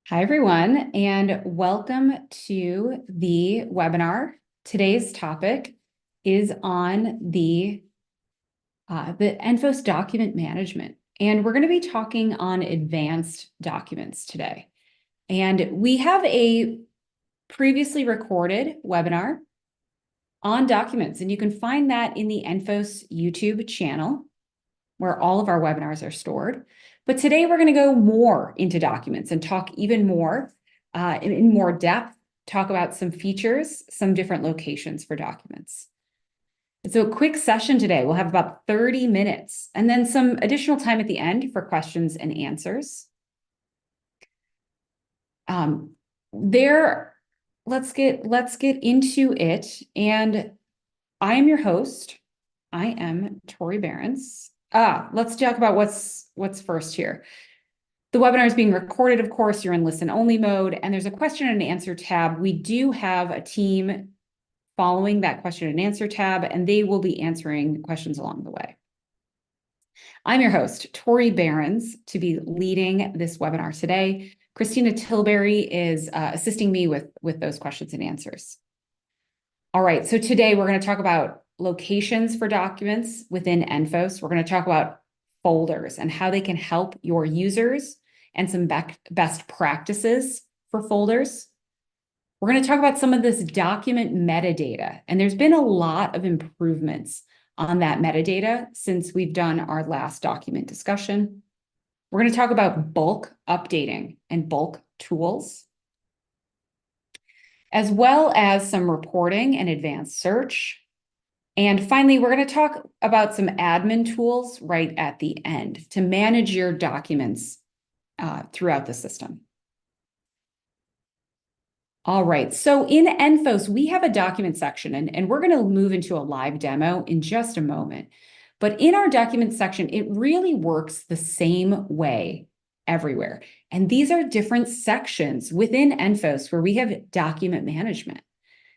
Hi, everyone, and welcome to the webinar. Today's topic is on the ENFOS document management, and we're going to be talking on advanced documents today. And we have a previously recorded webinar on documents, and you can find that in the ENFOS YouTube channel, where all of our webinars are stored. But today we're going to go more into documents and talk even more in more depth, talk about some features, some different locations for documents. And so a quick session today. We'll have about 30 minutes and then some additional time at the end for questions and answers. Let's get into it. And I am your host. I am Torrie Behrens. Let's talk about what's first here. The webinar is being recorded, of course. You're in listen-only mode, and there's a question and answer tab. We do have a team following that question and answer tab, and they will be answering questions along the way. I'm your host, Torrie Behrens, to be leading this webinar today. Christina Tilbury is assisting me with those questions and answers. All right, so today we're going to talk about locations for documents within ENFOS. We're going to talk about folders and how they can help your users and some best practices for folders. We're going to talk about some of this document metadata, and there's been a lot of improvements on that metadata since we've done our last document discussion. We're going to talk about bulk updating and bulk tools, as well as some reporting and advanced search. And finally, we're going to talk about some admin tools right at the end to manage your documents throughout the system. All right, so in ENFOS, we have a document section, and we're going to move into a live demo in just a moment. But in our document section, it really works the same way everywhere. And these are different sections within ENFOS where we have document management.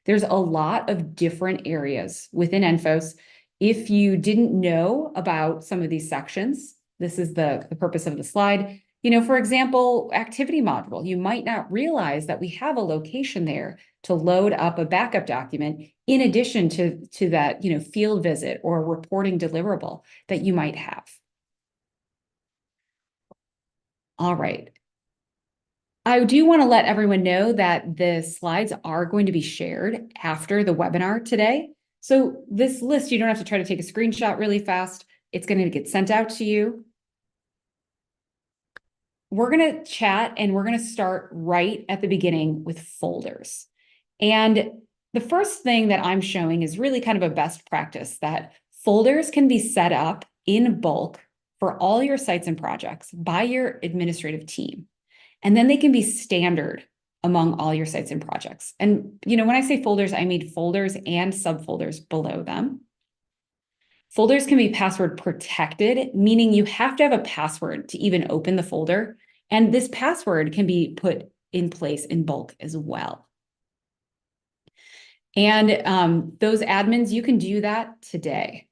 There's a lot of different areas within ENFOS. If you didn't know about some of these sections, this is the purpose of the slide. You know, for example, activity module, you might not realize that we have a location there to load up a backup document in addition to that, field visit or reporting deliverable that you might have. All right. I do want to let everyone know that the slides are going to be shared after the webinar today. So this list, you don't have to try to take a screenshot really fast. It's going to get sent out to you. We're going to chat and we're going to start right at the beginning with folders. And the first thing that I'm showing is really kind of a best practice that folders can be set up in bulk for all your sites and projects by your administrative team. And then they can be standard among all your sites and projects. And, when I say folders, I mean folders and subfolders below them. Folders can be password protected, meaning you have to have a password to even open the folder. And this password can be put in place in bulk as well. And those admins, you can do that today.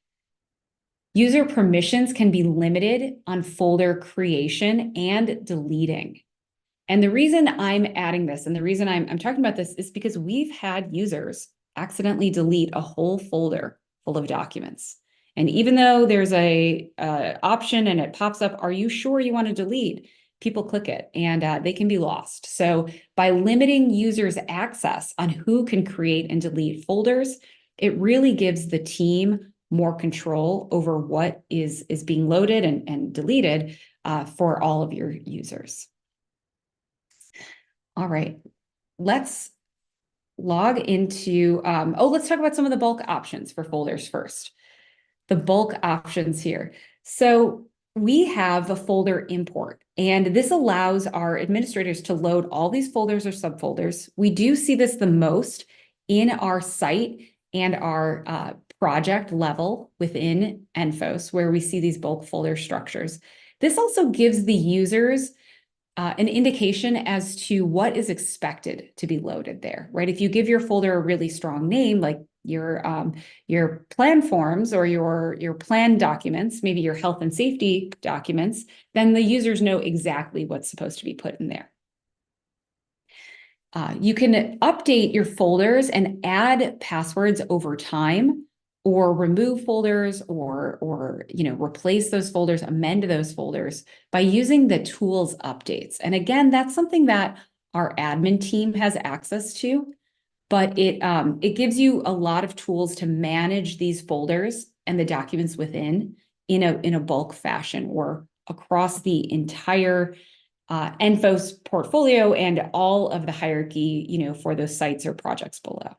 User permissions can be limited on folder creation and deleting. And the reason I'm adding this and the reason I'm talking about this is because we've had users accidentally delete a whole folder full of documents. And even though there's a option and it pops up, are you sure you want to delete? People click it and they can be lost. So by limiting users' access on who can create and delete folders, it really gives the team more control over what is being loaded and deleted for all of your users. All right, let's log into, let's talk about some of the bulk options for folders first. The bulk options here. So we have a folder import, and this allows our administrators to load all these folders or subfolders. We do see this the most in our site and our project level within ENFOS, where we see these bulk folder structures. This also gives the users an indication as to what is expected to be loaded there, right? If you give your folder a really strong name, like your plan forms or your plan documents, maybe your health and safety documents, then the users know exactly what's supposed to be put in there. You can update your folders and add passwords over time, or remove folders, or replace those folders, amend those folders by using the tools updates. And again, that's something that our admin team has access to, but it gives you a lot of tools to manage these folders and the documents within in a bulk fashion, or across the entire ENFOS portfolio and all of the hierarchy, for those sites or projects below.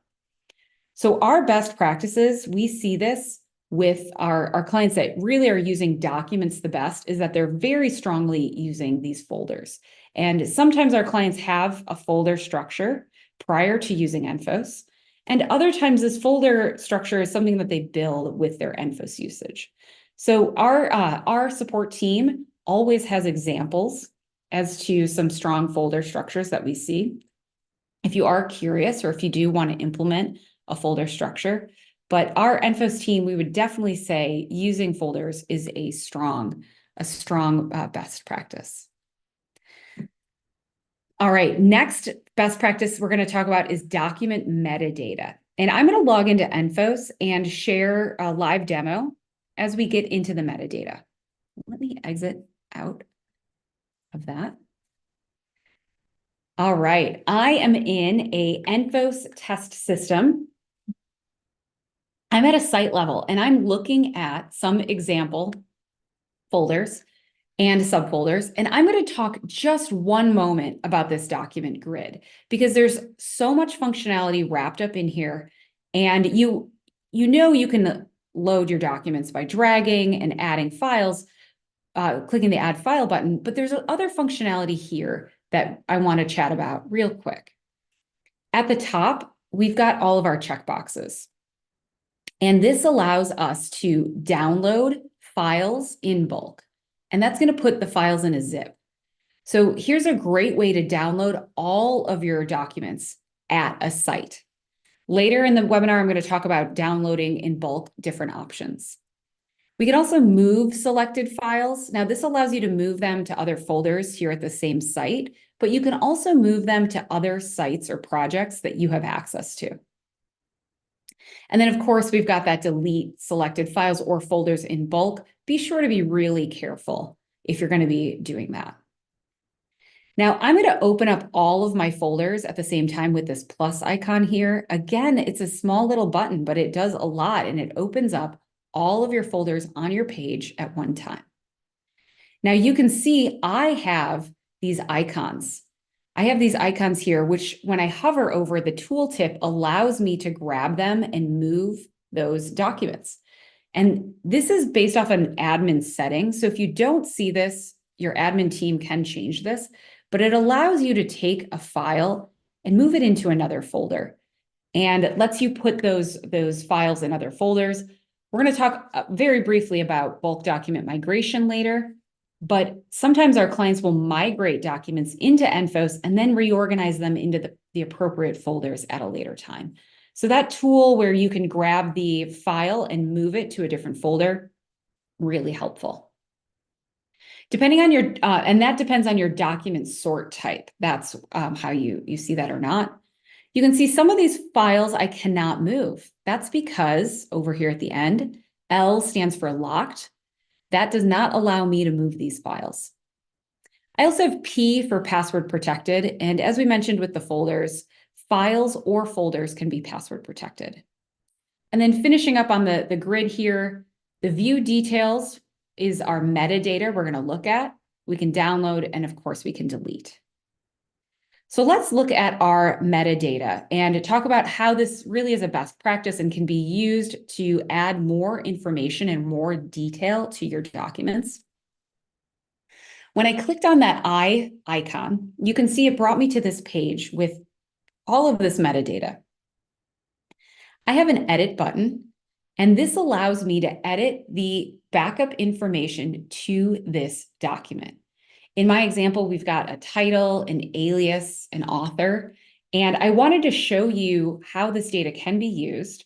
So our best practices, we see this with our clients that really are using documents the best, is that they're very strongly using these folders. And sometimes our clients have a folder structure prior to using ENFOS. And other times this folder structure is something that they build with their ENFOS usage. So our support team always has examples as to some strong folder structures that we see, if you are curious, or if you do want to implement a folder structure. But our ENFOS team, we would definitely say using folders is a strong best practice. All right, next best practice we're going to talk about is document metadata. And I'm going to log into ENFOS and share a live demo as we get into the metadata. Let me exit out of that. All right, I am in a ENFOS test system. I'm at a site level and I'm looking at some example folders and subfolders. And I'm going to talk just one moment about this document grid, because there's so much functionality wrapped up in here. And you can load your documents by dragging and adding files, clicking the add file button, but there's other functionality here that I want to chat about real quick. At the top, we've got all of our checkboxes. And this allows us to download files in bulk. And that's going to put the files in a zip. So here's a great way to download all of your documents at a site. Later in the webinar, I'm going to talk about downloading in bulk different options. We can also move selected files. Now, this allows you to move them to other folders here at the same site, but you can also move them to other sites or projects that you have access to. And then, of course, we've got that delete selected files or folders in bulk. Be sure to be really careful if you're going to be doing that. Now, I'm going to open up all of my folders at the same time with this plus icon here. Again, it's a small little button, but it does a lot, and it opens up all of your folders on your page at one time. Now you can see I have these icons. I have these icons here, which when I hover over, the tooltip allows me to grab them and move those documents. And this is based off an admin setting. So if you don't see this, your admin team can change this, but it allows you to take a file and move it into another folder. And it lets you put those files in other folders. We're going to talk very briefly about bulk document migration later, but sometimes our clients will migrate documents into ENFOS and then reorganize them into the appropriate folders at a later time. So that tool where you can grab the file and move it to a different folder, really helpful. Depending on your, and that depends on your document sort type. That's how you see that or not. You can see some of these files I cannot move. That's because over here at the end, L stands for locked. That does not allow me to move these files. I also have P for password protected. And as we mentioned with the folders, files or folders can be password protected. And then finishing up on the grid here, the view details is our metadata we're going to look at. We can download, and of course we can delete. So let's look at our metadata and talk about how this really is a best practice and can be used to add more information and more detail to your documents. When I clicked on that eye icon, you can see it brought me to this page with all of this metadata. I have an edit button, and this allows me to edit the backup information to this document. In my example, we've got a title, an alias, an author, and I wanted to show you how this data can be used.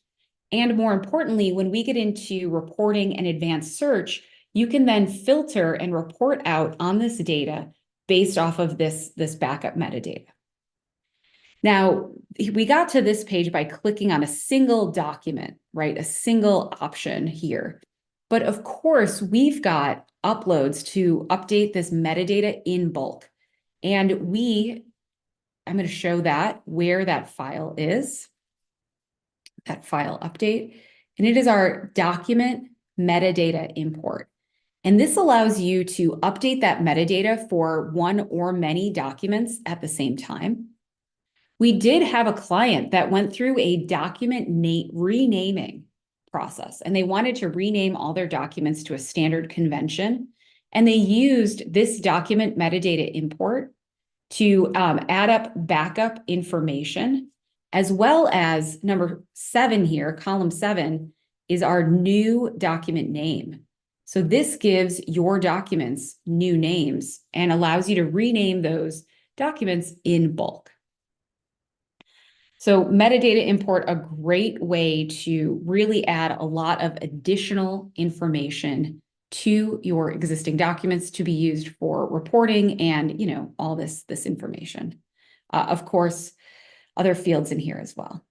And more importantly, when we get into reporting and advanced search, you can then filter and report out on this data based off of this backup metadata. Now, we got to this page by clicking on a single document, right? A single option here. But of course, we've got uploads to update this metadata in bulk. And I'm going to show that where that file is, that file update. And it is our document metadata import. And this allows you to update that metadata for one or many documents at the same time. We did have a client that went through a document renaming process, and they wanted to rename all their documents to a standard convention. And they used this document metadata import to add up backup information, as well as number 7 here, column 7, is our new document name. So this gives your documents new names and allows you to rename those documents in bulk. So metadata import, a great way to really add a lot of additional information to your existing documents to be used for reporting and, all this information. Of course, other fields in here as well.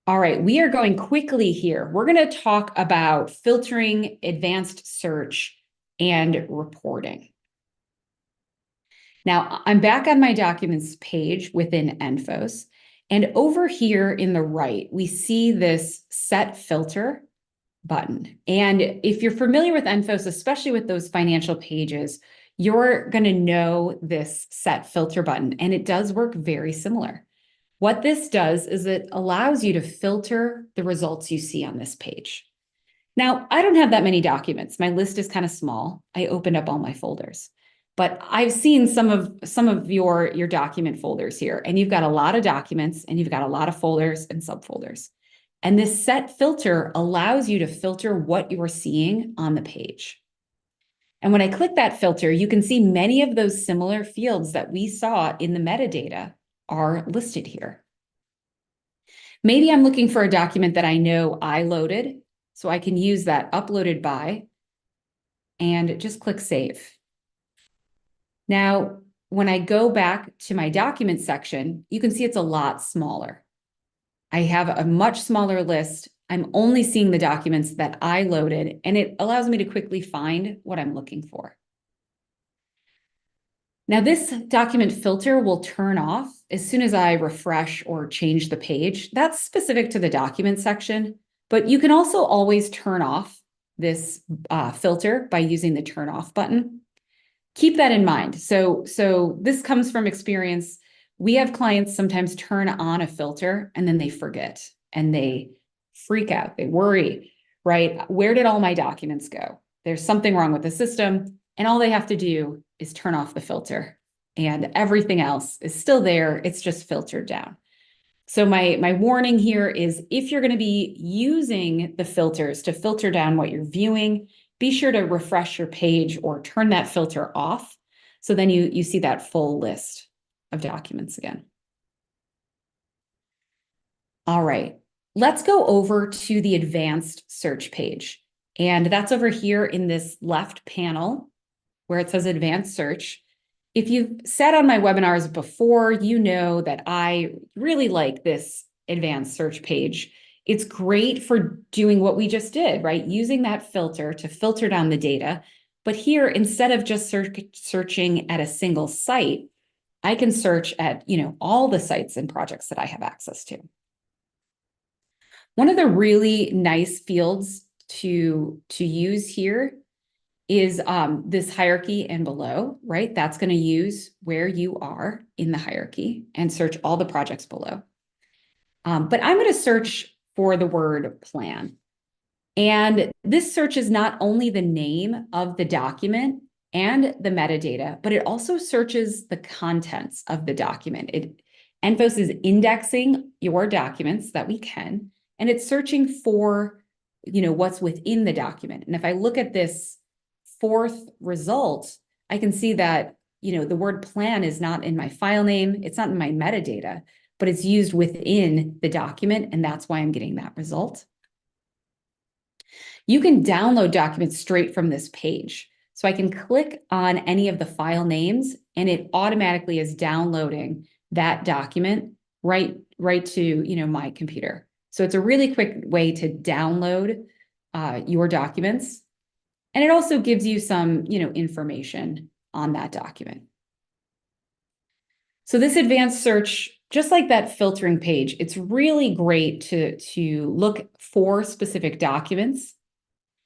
All right, we are going quickly here. We're going to talk about filtering, advanced search, and reporting. Now, I'm back on my documents page within ENFOS, and over here in the right, we see this set filter button. And if you're familiar with ENFOS, especially with those financial pages, you're going to know this set filter button, and it does work very similar. What this does is it allows you to filter the results you see on this page. Now, I don't have that many documents. My list is kind of small. I opened up all my folders. But I've seen some of your document folders here, and you've got a lot of documents and you've got a lot of folders and subfolders. And this set filter allows you to filter what you're seeing on the page. And when I click that filter, you can see many of those similar fields that we saw in the metadata are listed here. Maybe I'm looking for a document that I know I loaded, so I can use that uploaded by and just click save. Now, when I go back to my document section, you can see it's a lot smaller. I have a much smaller list. I'm only seeing the documents that I loaded, and it allows me to quickly find what I'm looking for. Now, this document filter will turn off as soon as I refresh or change the page. That's specific to the document section, but you can also always turn off this filter by using the turn off button. Keep that in mind. So this comes from experience. We have clients sometimes turn on a filter and then they forget and they freak out. They worry, right? Where did all my documents go? There's something wrong with the system, and all they have to do is turn off the filter and everything else is still there. It's just filtered down. So my warning here is if you're going to be using the filters to filter down what you're viewing, be sure to refresh your page or turn that filter off. So then you see that full list of documents again. All right, let's go over to the advanced search page. And that's over here in this left panel where it says advanced search. If you've sat on my webinars before, you know that I really like this advanced search page. It's great for doing what we just did, right? Using that filter to filter down the data. But here, instead of just searching at a single site, I can search at, all the sites and projects that I have access to. One of the really nice fields to use here is this hierarchy and below, right? That's going to use where you are in the hierarchy and search all the projects below. But I'm going to search for the word plan. And this search is not only the name of the document and the metadata, but it also searches the contents of the document. ENFOS is indexing your documents that we can, and it's searching for, what's within the document. And if I look at this fourth result, I can see that, the word plan is not in my file name, it's not in my metadata, but it's used within the document, and that's why I'm getting that result. You can download documents straight from this page. So I can click on any of the file names and it automatically is downloading that document right to my computer. So it's a really quick way to download your documents. And it also gives you some information on that document. So this advanced search, just like that filtering page, it's really great to look for specific documents.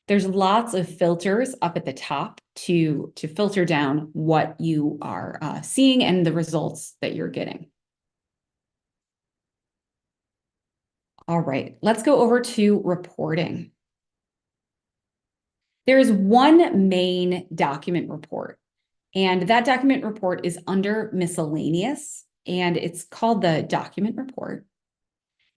There's lots of filters up at the top to filter down what you are seeing and the results that you're getting. All right, let's go over to reporting. There is one main document report, and that document report is under miscellaneous, and it's called the document report.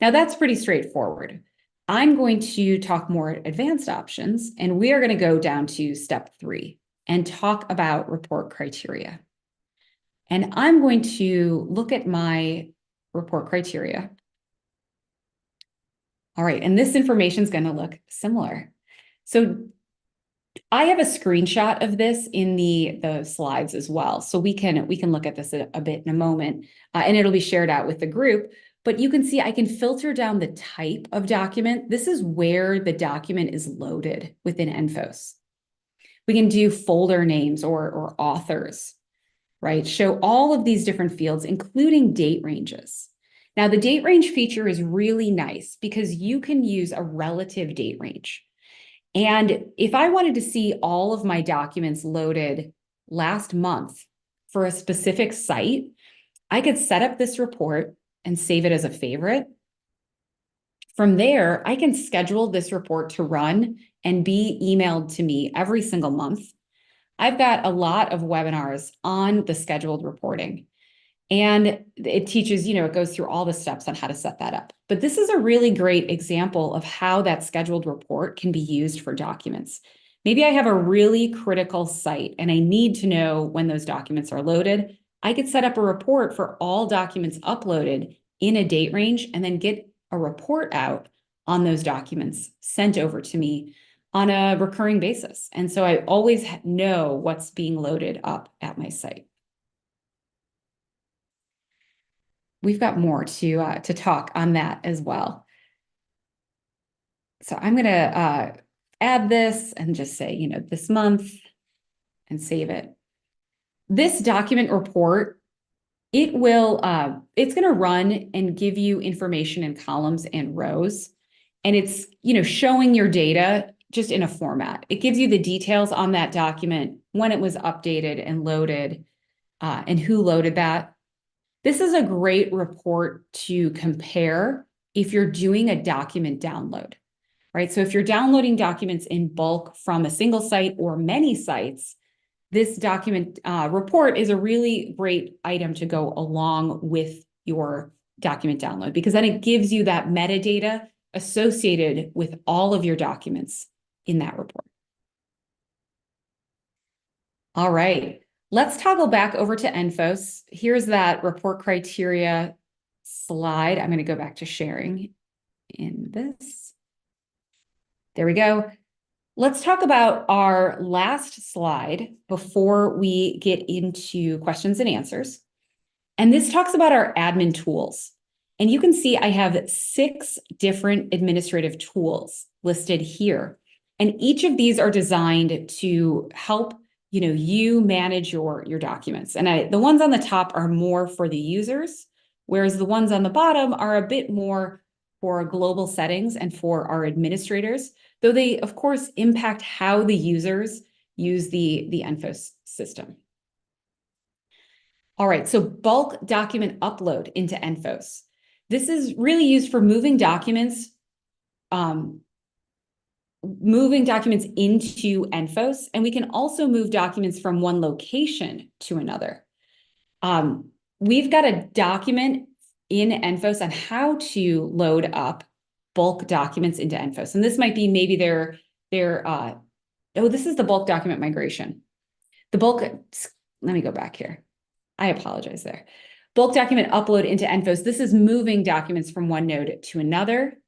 Now that's pretty straightforward. I'm going to talk more advanced options, and we are going to go down to step 3 and talk about report criteria. And I'm going to look at my report criteria. All right, and this information is going to look similar. So I have a screenshot of this in the slides as well. So we can look at this a bit in a moment, and it'll be shared out with the group. But you can see I can filter down the type of document. This is where the document is loaded within ENFOS. We can do folder names or authors, right? Show all of these different fields, including date ranges. Now, the date range feature is really nice because you can use a relative date range. And if I wanted to see all of my documents loaded last month for a specific site, I could set up this report and save it as a favorite. From there, I can schedule this report to run and be emailed to me every single month. I've got a lot of webinars on the scheduled reporting. And it teaches, it goes through all the steps on how to set that up. But this is a really great example of how that scheduled report can be used for documents. Maybe I have a really critical site and I need to know when those documents are loaded. I could set up a report for all documents uploaded in a date range and then get a report out on those documents sent over to me on a recurring basis. And so I always know what's being loaded up at my site. We've got more to talk on that as well. So I'm going to add this and just say, this month and save it. This document report, it's going to run and give you information in columns and rows. And it's, showing your data just in a format. It gives you the details on that document, when it was updated and loaded, and who loaded that. This is a great report to compare if you're doing a document download, right? So if you're downloading documents in bulk from a single site or many sites, this document report is a really great item to go along with your document download, because then it gives you that metadata associated with all of your documents in that report. All right. Let's toggle back over to ENFOS. Here's that report criteria slide. I'm going to go back to sharing in this. There we go. Let's talk about our last slide before we get into questions and answers. And this talks about our admin tools. And you can see I have 6 different administrative tools listed here. And each of these are designed to help you manage your documents. And the ones on the top are more for the users, whereas the ones on the bottom are a bit more for global settings and for our administrators, though they, of course, impact how the users use the ENFOS system. All right, so bulk document upload into ENFOS. This is really used for moving documents into ENFOS, and we can also move documents from one location to another. We've got a document in ENFOS on how to load up bulk documents into ENFOS. And this might be maybe this is the bulk document migration. Let me go back here. I apologize there. Bulk document upload into ENFOS. This is moving documents from one node to another.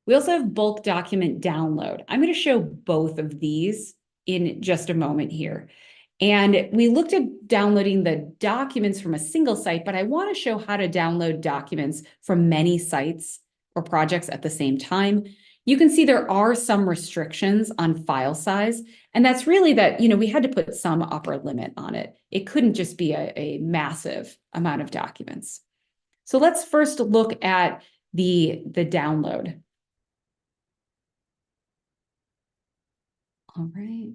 We also have bulk document download. I'm going to show both of these in just a moment here. And we looked at downloading the documents from a single site, but I want to show how to download documents from many sites or projects at the same time. You can see there are some restrictions on file size, and that's really that, we had to put some upper limit on it. It couldn't just be a massive amount of documents. So let's first look at the download. All right.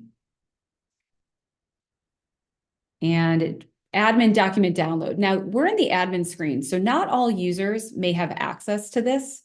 And admin document download. Now we're in the admin screen, so not all users may have access to this,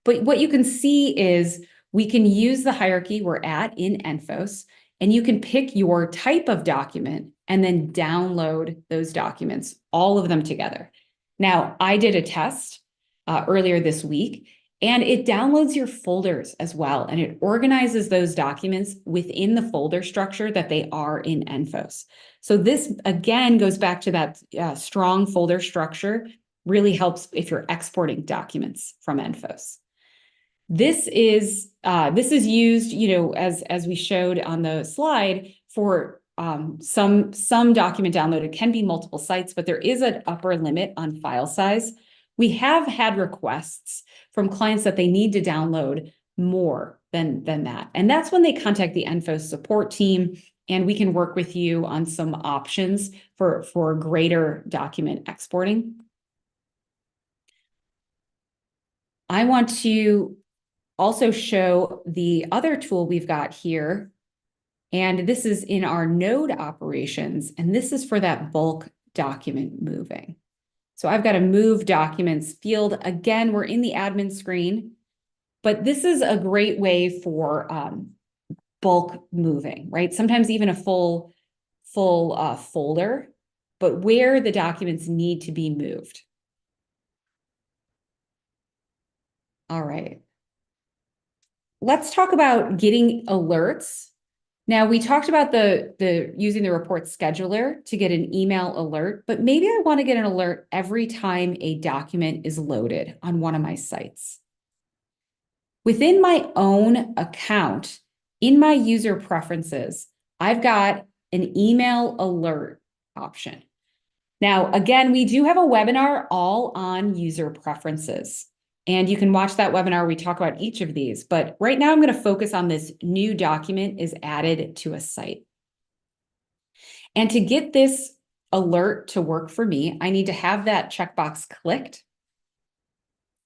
but what you can see is we can use the hierarchy we're at in ENFOS, and you can pick your type of document and then download those documents, all of them together. Now, I did a test earlier this week, and it downloads your folders as well, and it organizes those documents within the folder structure that they are in ENFOS. So this, again, goes back to that strong folder structure, really helps if you're exporting documents from ENFOS. This is used, as we showed on the slide, for some document download. It can be multiple sites, but there is an upper limit on file size. We have had requests from clients that they need to download more than that. And that's when they contact the ENFOS support team, and we can work with you on some options for greater document exporting. I want to also show the other tool we've got here. And this is in our node operations. And this is for that bulk document moving. So I've got a move documents field. Again, we're in the admin screen, but this is a great way for bulk moving, right? Sometimes even a full folder, but where the documents need to be moved. All right. Let's talk about getting alerts. Now, we talked about the using the report scheduler to get an email alert, but maybe I want to get an alert every time a document is loaded on one of my sites. Within my own account, in my user preferences, I've got an email alert option. Now, again, we do have a webinar all on user preferences. And you can watch that webinar. We talk about each of these, but right now I'm going to focus on this new document is added to a site. And to get this alert to work for me, I need to have that checkbox clicked.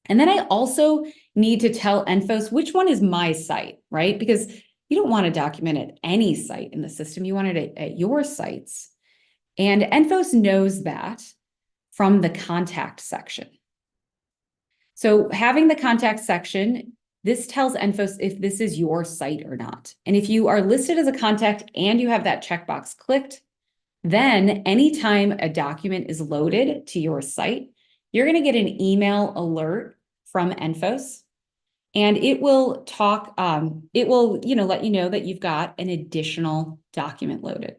And then I also need to tell ENFOS which one is my site, right? Because you don't want to document at any site in the system. You want it at your sites. And ENFOS knows that from the contact section. So having the contact section, this tells ENFOS if this is your site or not. And if you are listed as a contact and you have that checkbox clicked, then anytime a document is loaded to your site, you're going to get an email alert from ENFOS, and it will talk, it will, let you know that you've got an additional document loaded.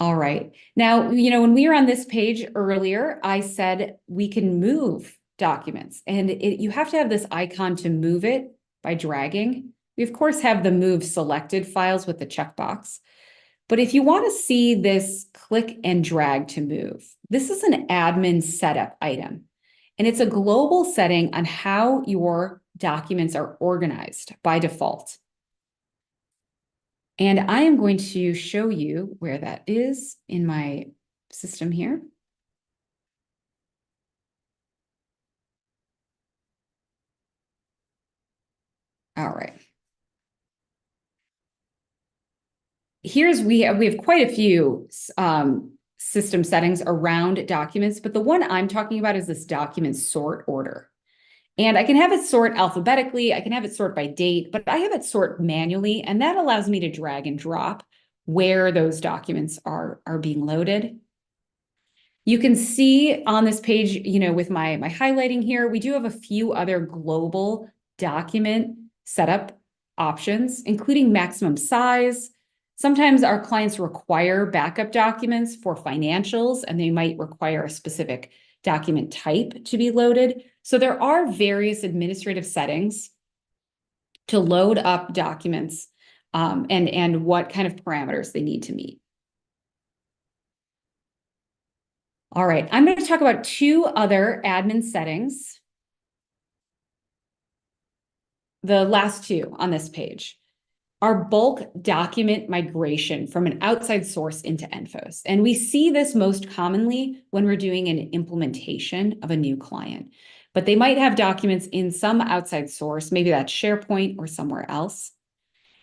All right. Now, when we were on this page earlier, I said we can move documents, and you have to have this icon to move it by dragging. We, of course, have the move selected files with the checkbox. But if you want to see this click and drag to move, this is an admin setup item. And it's a global setting on how your documents are organized by default. And I am going to show you where that is in my system here. All right. We have quite a few system settings around documents, but the one I'm talking about is this document sort order. And I can have it sort alphabetically, I can have it sort by date, but I have it sort manually, and that allows me to drag and drop where those documents are being loaded. You can see on this page, with my highlighting here, we do have a few other global document setup options, including maximum size. Sometimes our clients require backup documents for financials, and they might require a specific document type to be loaded. So there are various administrative settings to load up documents and what kind of parameters they need to meet. All right, I'm going to talk about two other admin settings. The last two on this page are bulk document migration from an outside source into ENFOS. And we see this most commonly when we're doing an implementation of a new client. But they might have documents in some outside source, maybe that's SharePoint or somewhere else.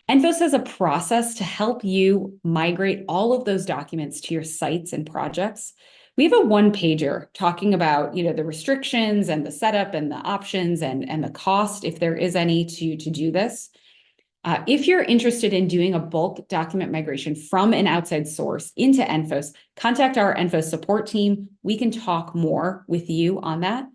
ENFOS has a process to help you migrate all of those documents to your sites and projects. We have a one-pager talking about, the restrictions and the setup and the options and the cost, if there is any, to do this. If you're interested in doing a bulk document migration from an outside source into ENFOS, contact our ENFOS support team. We can talk more with you on that.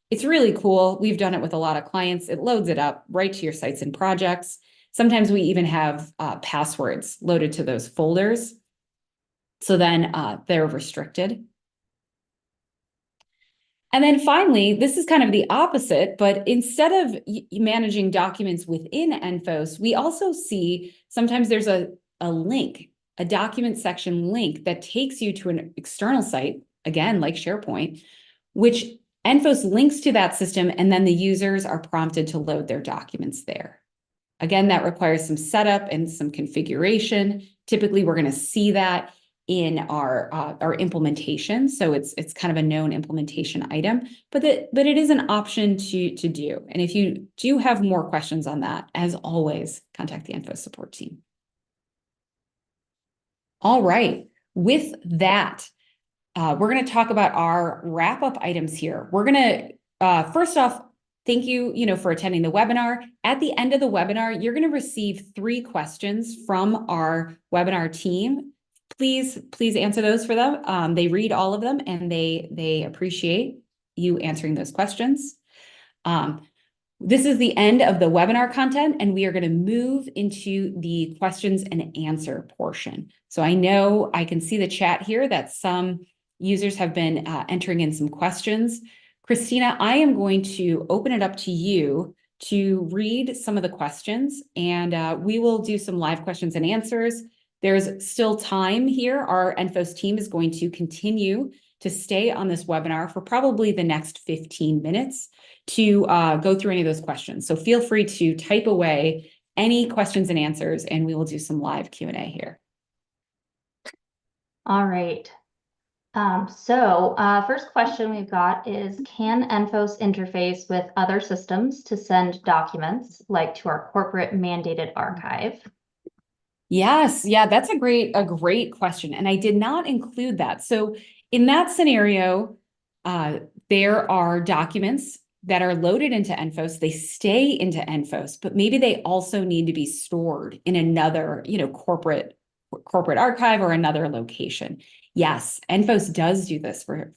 It's really cool. We've done it with a lot of clients. It loads it up right to your sites and projects. Sometimes we even have passwords loaded to those folders. So then they're restricted. And then finally, this is kind of the opposite, but instead of managing documents within ENFOS, we also see sometimes there's a link, a document section link that takes you to an external site, again, like SharePoint, which ENFOS links to that system, and then the users are prompted to load their documents there. Again, that requires some setup and some configuration. Typically, we're going to see that in our implementation. So it's kind of a known implementation item, but it is an option to do. And if you do have more questions on that, as always, contact the ENFOS support team. All right, with that, we're going to talk about our wrap-up items here. We're going to, first off, thank you, for attending the webinar. At the end of the webinar, you're going to receive 3 questions from our webinar team. Please answer those for them. They read all of them and they appreciate you answering those questions. This is the end of the webinar content, and we are going to move into the questions and answer portion. So I can see the chat here that some users have been entering in some questions. Christina, I am going to open it up to you to read some of the questions, and we will do some live questions and answers. There's still time here. Our ENFOS team is going to continue to stay on this webinar for probably the next 15 minutes to go through any of those questions. So feel free to type away any questions and answers, and we will do some live Q&A here. All right. First question we've got is, can ENFOS interface with other systems to send documents, like to our corporate mandated archive? Yes, yeah, that's a great question, and I did not include that. So in that scenario, there are documents that are loaded into ENFOS. They stay into ENFOS, but maybe they also need to be stored in another, corporate archive or another location. Yes, ENFOS does do this for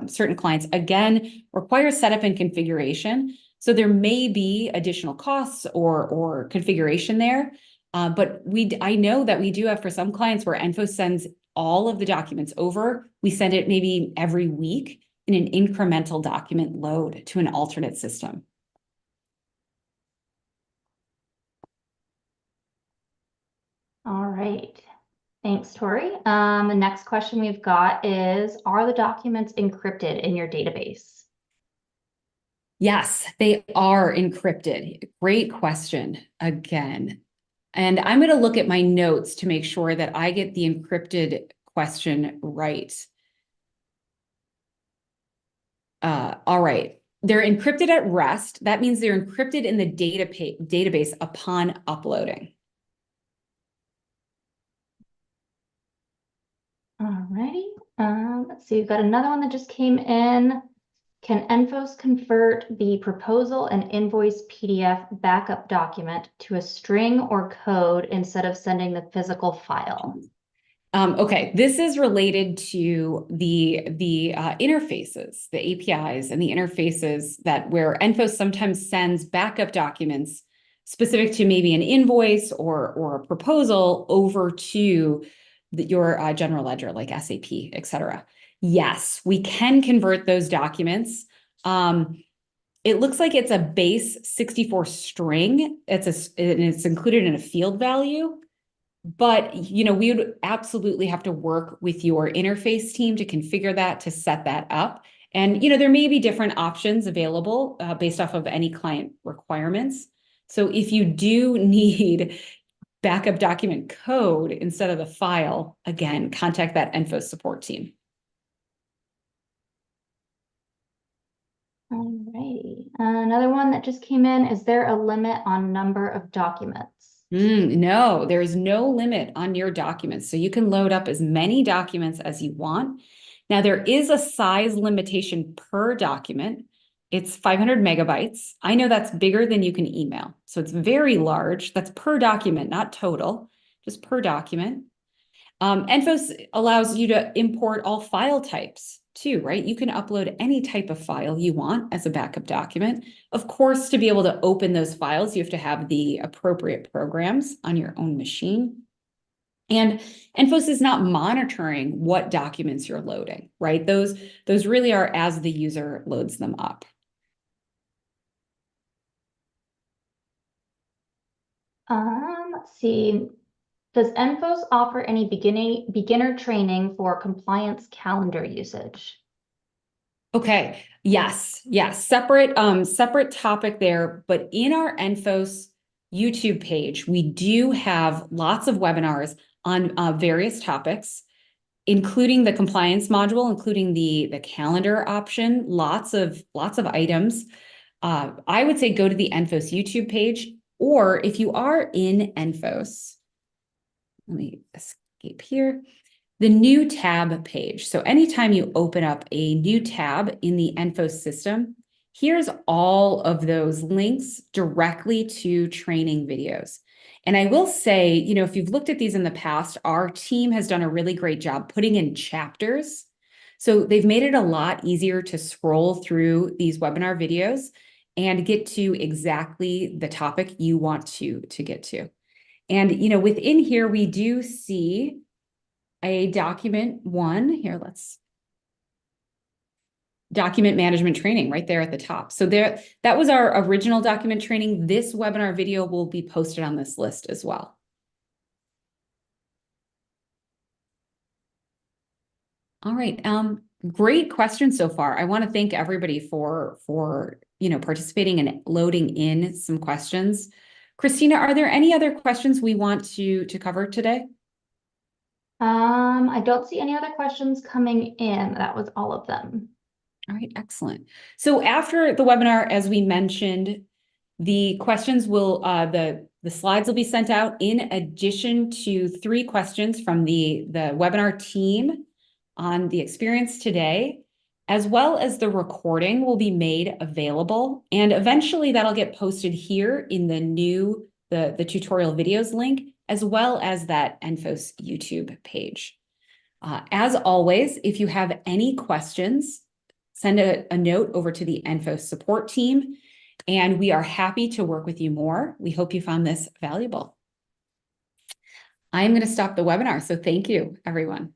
certain clients. Again, requires setup and configuration, so there may be additional costs or configuration there. But I know that we do have for some clients where ENFOS sends all of the documents over. We send it maybe every week in an incremental document load to an alternate system. All right. Thanks, Torrie. The next question we've got is, are the documents encrypted in your database? Yes, they are encrypted. Great question again. And I'm going to look at my notes to make sure that I get the encrypted question right. All right. They're encrypted at rest. That means they're encrypted in the database upon uploading. All righty. Let's see. We've got another one that just came in. Can ENFOS convert the proposal and invoice PDF backup document to a string or code instead of sending the physical file? Okay, this is related to the interfaces, the APIs and the interfaces where ENFOS sometimes sends backup documents specific to maybe an invoice or a proposal over to your general ledger like SAP, et cetera. Yes, we can convert those documents. It looks like it's a base 64 string. And it's included in a field value. But, we would absolutely have to work with your interface team to configure that, to set that up. And, there may be different options available based off of any client requirements. So if you do need backup document code instead of the file, again, contact that ENFOS support team. All righty. Another one that just came in, is there a limit on number of documents? No, there is no limit on your documents. So you can load up as many documents as you want. Now, there is a size limitation per document. It's 500 megabytes. I know that's bigger than you can email. So it's very large. That's per document, not total, just per document. ENFOS allows you to import all file types too, right? You can upload any type of file you want as a backup document. Of course, to be able to open those files, you have to have the appropriate programs on your own machine. And ENFOS is not monitoring what documents you're loading, right? Those really are as the user loads them up. Let's see. Does ENFOS offer any beginner training for compliance calendar usage? Okay, yes. Separate topic there, but in our ENFOS YouTube page, we do have lots of webinars on various topics, including the compliance module, including the calendar option, lots of items. I would say go to the ENFOS YouTube page, or if you are in ENFOS, let me escape here, the new tab page. So anytime you open up a new tab in the ENFOS system, here's all of those links directly to training videos. And I will say, if you've looked at these in the past, our team has done a really great job putting in chapters. So they've made it a lot easier to scroll through these webinar videos and get to exactly the topic you want to get to. And, within here, we do see a document one here. Document management training right there at the top. So that was our original document training. This webinar video will be posted on this list as well. All right. Great questions so far. I want to thank everybody for participating and loading in some questions. Christina, are there any other questions we want to cover today? I don't see any other questions coming in. That was all of them. All right, excellent. So after the webinar, as we mentioned, the questions will, the slides will be sent out in addition to 3 questions from the webinar team on the experience today, as well as the recording will be made available. And eventually that'll get posted here in the new, the tutorial videos link, as well as that ENFOS YouTube page. As always, if you have any questions, send a note over to the ENFOS support team, and we are happy to work with you more. We hope you found this valuable. I'm going to stop the webinar, so thank you, everyone.